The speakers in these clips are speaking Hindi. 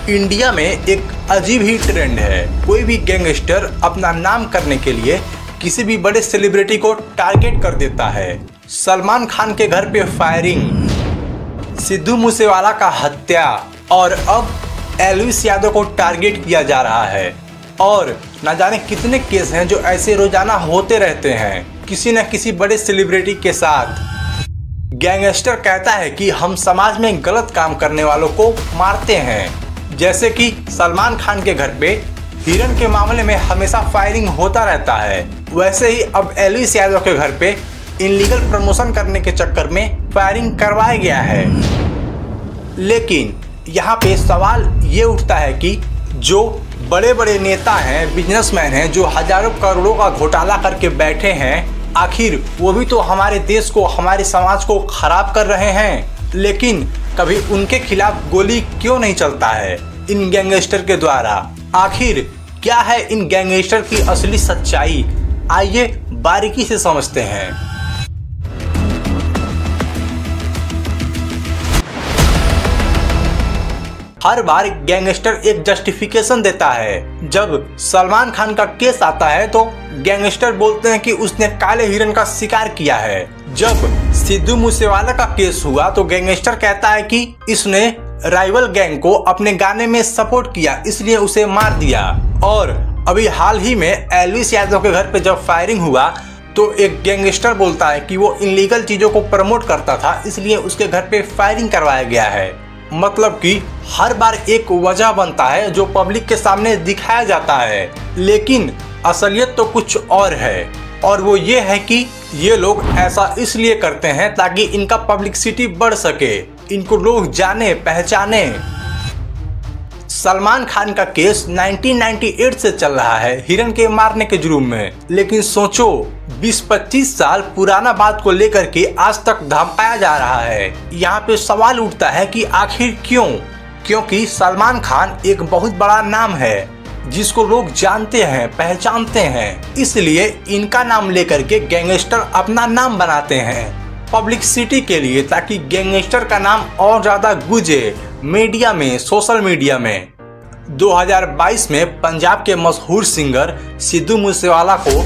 इंडिया में एक अजीब ही ट्रेंड है। कोई भी गैंगस्टर अपना नाम करने के लिए किसी भी बड़े सेलिब्रिटी को टारगेट कर देता है। सलमान खान के घर पे फायरिंग, सिद्धू मूसेवाला का हत्या और अब एल्विस यादव को टारगेट किया जा रहा है। और न जाने कितने केस हैं जो ऐसे रोजाना होते रहते हैं किसी न किसी बड़े सेलिब्रिटी के साथ। गैंगस्टर कहता है कि हम समाज में गलत काम करने वालों को मारते हैं। जैसे कि सलमान खान के घर पे हिरन के मामले में हमेशा फायरिंग होता रहता है, वैसे ही अब एल्विस यादव के घर पे इनलीगल प्रमोशन करने के चक्कर में फायरिंग करवाया गया है। लेकिन यहाँ पे सवाल ये उठता है कि जो बड़े बड़े नेता हैं, बिजनेसमैन हैं, जो हजारों करोड़ों का घोटाला करके बैठे हैं, आखिर वो भी तो हमारे देश को, हमारे समाज को खराब कर रहे हैं। लेकिन कभी उनके खिलाफ गोली क्यों नहीं चलता है इन गैंगस्टर के द्वारा? आखिर क्या है इन गैंगस्टर की असली सच्चाई? आइए बारीकी से समझते हैं। हर बार गैंगस्टर एक जस्टिफिकेशन देता है। जब सलमान खान का केस आता है तो गैंगस्टर बोलते हैं कि उसने काले हिरन का शिकार किया है। जब सिद्धू मूसेवाला का केस हुआ तो गैंगस्टर कहता है कि इसने राइवल गैंग को अपने गाने में सपोर्ट किया, इसलिए उसे मार दिया। और अभी हाल ही में एल्विस यादव के घर पे जब फायरिंग हुआ तो एक गैंगस्टर बोलता है कि वो इनलीगल चीजों को प्रमोट करता था, इसलिए उसके घर पे फायरिंग करवाया गया है। मतलब कि हर बार एक वजह बनता है जो पब्लिक के सामने दिखाया जाता है, लेकिन असलियत तो कुछ और है। और वो ये है कि ये लोग ऐसा इसलिए करते हैं ताकि इनका पब्लिसिटी बढ़ सके, इनको लोग जाने पहचाने। सलमान खान का केस 1998 से चल रहा है हिरन के मारने के जुर्म में, लेकिन सोचो 20-25 साल पुराना बात को लेकर के आज तक धमकाया जा रहा है। यहाँ पे सवाल उठता है कि आखिर क्यों? क्योंकि सलमान खान एक बहुत बड़ा नाम है जिसको लोग जानते हैं, पहचानते हैं, इसलिए इनका नाम लेकर के गैंगस्टर अपना नाम बनाते हैं पब्लिसिटी के लिए, ताकि गैंगस्टर का नाम और ज्यादा गूंजे मीडिया में, सोशल मीडिया में। 2022 में पंजाब के मशहूर सिंगर सिद्धू मूसेवाला को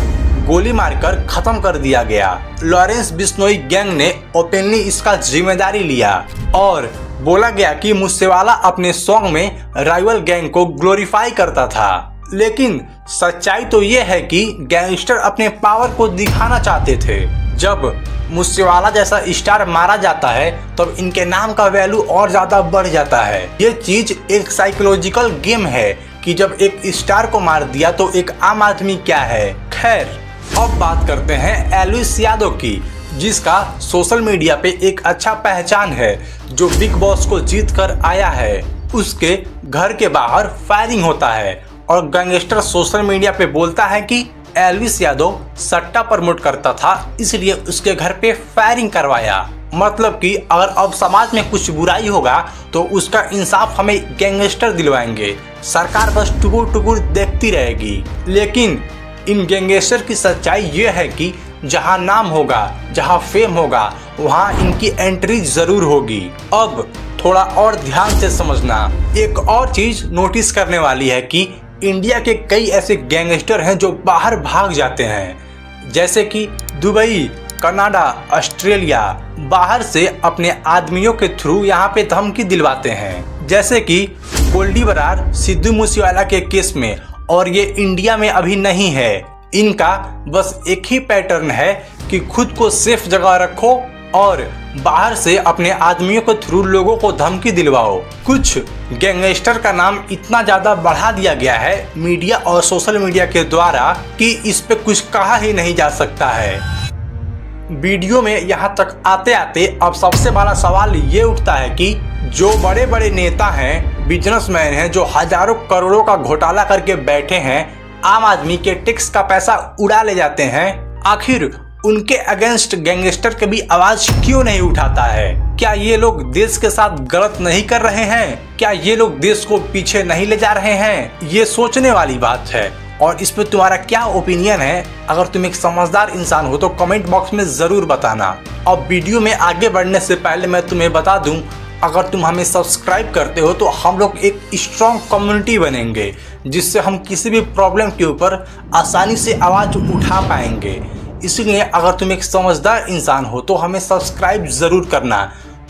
गोली मारकर खत्म कर दिया गया। लॉरेंस बिश्नोई गैंग ने ओपनली इसका जिम्मेदारी लिया और बोला गया कि मूसेवाला अपने सॉन्ग में राइवल गैंग को ग्लोरीफाई करता था। लेकिन सच्चाई तो ये है कि गैंगस्टर अपने पावर को दिखाना चाहते थे। जब मूसेवाला जैसा स्टार मारा जाता है तब इनके नाम का वैल्यू और ज्यादा बढ़ जाता है। ये चीज एक साइकोलॉजिकल गेम है कि जब एक स्टार को मार दिया तो एक आम आदमी क्या है। खैर, अब बात करते हैं एल्विस यादव की, जिसका सोशल मीडिया पे एक अच्छा पहचान है, जो बिग बॉस को जीत कर आया है। उसके घर के बाहर फायरिंग होता है और गैंगस्टर सोशल मीडिया पे बोलता है कि एल्विस यादव सट्टा प्रमोट करता था, इसलिए उसके घर पे फायरिंग करवाया। मतलब कि अगर अब समाज में कुछ बुराई होगा तो उसका इंसाफ हमें गैंगस्टर दिलवाएंगे, सरकार बस टुकुर टुकुर देखती रहेगी। लेकिन इन गैंगस्टर की सच्चाई ये है कि जहां नाम होगा, जहां फेम होगा, वहां इनकी एंट्री जरूर होगी। अब थोड़ा और ध्यान से समझना। एक और चीज नोटिस करने वाली है कि इंडिया के कई ऐसे गैंगस्टर हैं जो बाहर भाग जाते हैं, जैसे कि दुबई, कनाडा, ऑस्ट्रेलिया, बाहर से अपने आदमियों के थ्रू यहाँ पे धमकी दिलवाते हैं। जैसे कि गोल्डी बरार सिद्धू मूसेवाला के केस में, और ये इंडिया में अभी नहीं है। इनका बस एक ही पैटर्न है कि खुद को सेफ जगह रखो और बाहर से अपने आदमियों के थ्रू लोगों को धमकी दिलवाओ। कुछ गैंगस्टर का नाम इतना ज्यादा बढ़ा दिया गया है मीडिया और सोशल मीडिया के द्वारा कि इस पे कुछ कहा ही नहीं जा सकता है। वीडियो में यहाँ तक आते आते अब सबसे बड़ा सवाल ये उठता है कि जो बड़े बड़े नेता हैं, बिजनेसमैन हैं, जो हजारों करोड़ों का घोटाला करके बैठे हैं, आम आदमी के टैक्स का पैसा उड़ा ले जाते हैं, आखिर उनके अगेंस्ट गैंगस्टर कभी आवाज क्यों नहीं उठाता है? क्या ये लोग देश के साथ गलत नहीं कर रहे हैं? क्या ये लोग देश को पीछे नहीं ले जा रहे हैं? ये सोचने वाली बात है। और इस पे तुम्हारा क्या ओपिनियन है? अगर तुम एक समझदार इंसान हो तो कमेंट बॉक्स में जरूर बताना। अब वीडियो में आगे बढ़ने से पहले मैं तुम्हें बता दूं, अगर तुम हमें सब्सक्राइब करते हो तो हम लोग एक स्ट्रॉन्ग कम्युनिटी बनेंगे, जिससे हम किसी भी प्रॉब्लम के ऊपर आसानी से आवाज़ उठा पाएंगे। इसलिए अगर तुम एक समझदार इंसान हो तो हमें सब्सक्राइब ज़रूर करना,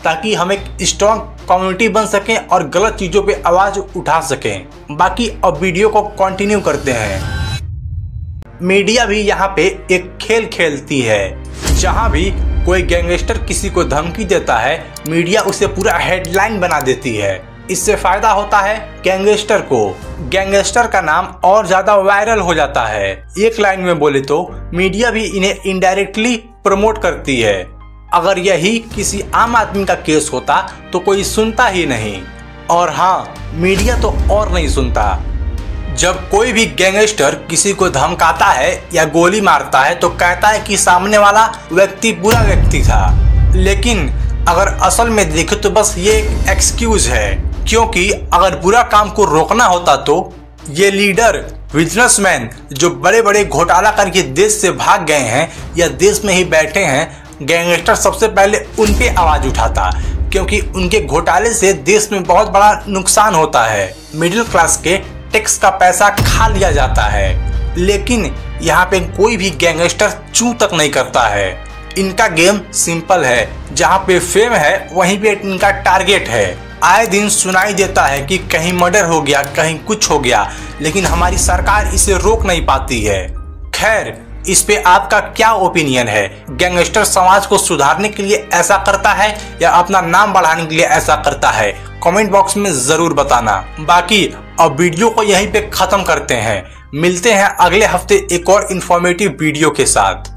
ताकि हम एक स्ट्रॉन्ग कम्युनिटी बन सकें और गलत चीज़ों पे आवाज़ उठा सकें। बाकी अब वीडियो को कंटिन्यू करते हैं। मीडिया भी यहाँ पे एक खेल खेलती है। जहाँ भी कोई गैंगस्टर किसी को धमकी देता है, मीडिया उसे पूरा हेडलाइन बना देती है। इससे फायदा होता है गैंगस्टर को, गैंगस्टर का नाम और ज्यादा वायरल हो जाता है। एक लाइन में बोले तो मीडिया भी इन्हें इनडायरेक्टली प्रमोट करती है। अगर यही किसी आम आदमी का केस होता तो कोई सुनता ही नहीं। और हाँ, मीडिया तो और नहीं सुनता। जब कोई भी गैंगस्टर किसी को धमकाता है या गोली मारता है तो कहता है कि सामने वाला व्यक्ति बुरा व्यक्ति था, लेकिन अगर असल में देखे तो बस ये एक एक्सक्यूज है। क्योंकि अगर बुरा काम को रोकना होता तो ये लीडर, बिजनेसमैन जो बड़े बड़े घोटाला करके देश से भाग गए हैं या देश में ही बैठे हैं, गैंगस्टर सबसे पहले उन पे आवाज उठाता, क्योंकि उनके घोटाले से देश में बहुत बड़ा नुकसान होता है। मिडिल क्लास के टैक्स का पैसा खा लिया जाता है। लेकिन यहाँ पे कोई भी गैंगस्टर चू तक नहीं करता है। इनका गेम सिंपल है, जहाँ पे फेम है वहीं पे इनका टारगेट है। आए दिन सुनाई देता है कि कहीं मर्डर हो गया, कहीं कुछ हो गया, लेकिन हमारी सरकार इसे रोक नहीं पाती है। खैर, इस पे आपका क्या ओपिनियन है? गैंगस्टर समाज को सुधारने के लिए ऐसा करता है या अपना नाम बढ़ाने के लिए ऐसा करता है? कमेंट बॉक्स में जरूर बताना। बाकी अब वीडियो को यहीं पे खत्म करते हैं। मिलते हैं अगले हफ्ते एक और इन्फॉर्मेटिव वीडियो के साथ।